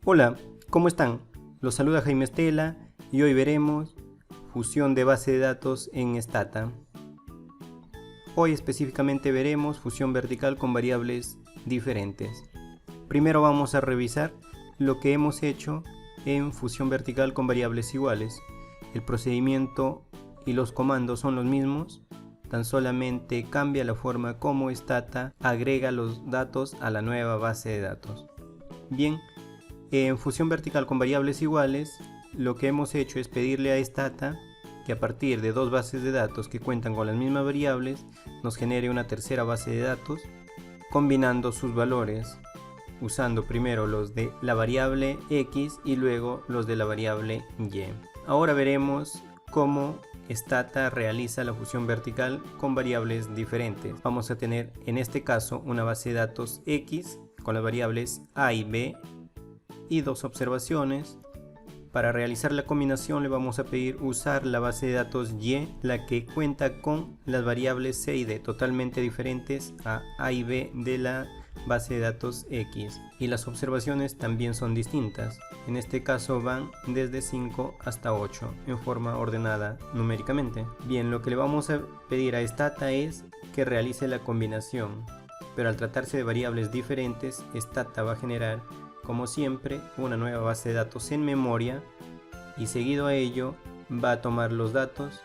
Hola, ¿cómo están? Los saluda Jaime Estela y hoy veremos fusión de base de datos en Stata. Hoy específicamente veremos fusión vertical con variables diferentes. Primero vamos a revisar lo que hemos hecho en fusión vertical con variables iguales. El procedimiento y los comandos son los mismos, tan solamente cambia la forma como Stata agrega los datos a la nueva base de datos. Bien, en fusión vertical con variables iguales, lo que hemos hecho es pedirle a Stata que a partir de dos bases de datos que cuentan con las mismas variables, nos genere una tercera base de datos, combinando sus valores, usando primero los de la variable x y luego los de la variable y. Ahora veremos cómo Stata realiza la fusión vertical con variables diferentes. Vamos a tener en este caso una base de datos x con las variables a y b y dos observaciones. Para realizar la combinación le vamos a pedir usar la base de datos y, la que cuenta con las variables c y d totalmente diferentes a y b de la base de datos x, y las observaciones también son distintas. En este caso van desde 5 hasta 8 en forma ordenada numéricamente. Bien, lo que le vamos a pedir a Stata es que realice la combinación, pero al tratarse de variables diferentes, Stata va a generar como siempre una nueva base de datos en memoria y seguido a ello va a tomar los datos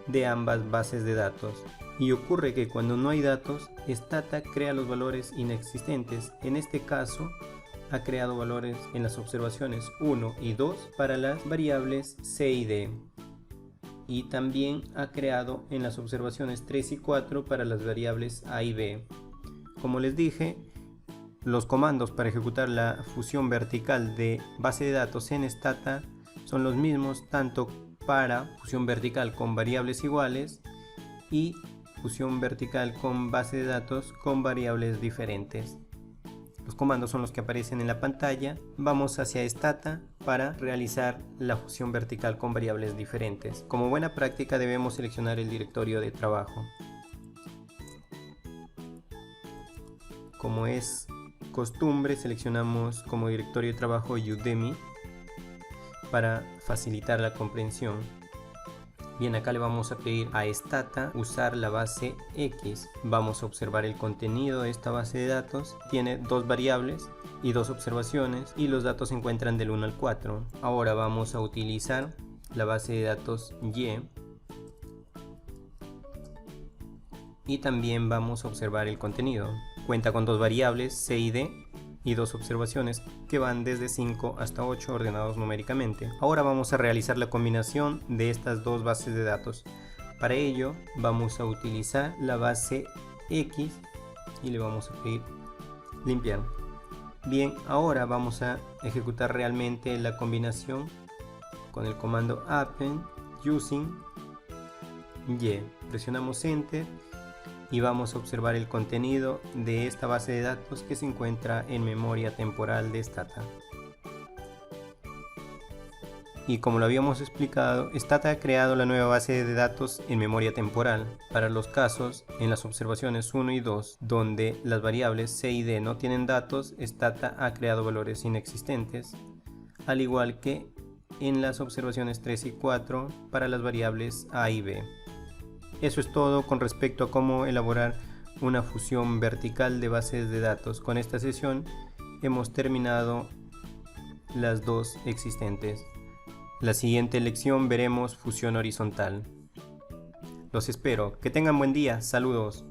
de ambas bases de datos. Y ocurre que cuando no hay datos, Stata crea los valores inexistentes. En este caso ha creado valores en las observaciones 1 y 2 para las variables c y d, y también ha creado en las observaciones 3 y 4 para las variables a y b. Como les dije, los comandos para ejecutar la fusión vertical de base de datos en Stata son los mismos tanto para fusión vertical con variables iguales y fusión vertical con base de datos con variables diferentes. Los comandos son los que aparecen en la pantalla. Vamos hacia Stata para realizar la fusión vertical con variables diferentes. Como buena práctica debemos seleccionar el directorio de trabajo. Como es costumbre, seleccionamos como directorio de trabajo Udemy para facilitar la comprensión. Bien, acá le vamos a pedir a Stata usar la base X. Vamos a observar el contenido de esta base de datos. Tiene dos variables y dos observaciones y los datos se encuentran del 1 al 4. Ahora vamos a utilizar la base de datos y también vamos a observar el contenido. Cuenta con dos variables c y d y dos observaciones que van desde 5 hasta 8 ordenados numéricamente. Ahora vamos a realizar la combinación de estas dos bases de datos. Para ello vamos a utilizar la base x y le vamos a pedir limpiar. Bien, ahora vamos a ejecutar realmente la combinación con el comando append using y. Presionamos enter y vamos a observar el contenido de esta base de datos que se encuentra en memoria temporal de Stata. Y como lo habíamos explicado, Stata ha creado la nueva base de datos en memoria temporal para los casos en las observaciones 1 y 2 donde las variables c y d no tienen datos. Stata ha creado valores inexistentes, al igual que en las observaciones 3 y 4 para las variables a y b. Eso es todo con respecto a cómo elaborar una fusión vertical de bases de datos. Con esta sesión hemos terminado las dos existentes. La siguiente lección veremos fusión horizontal. Los espero. Que tengan buen día. Saludos.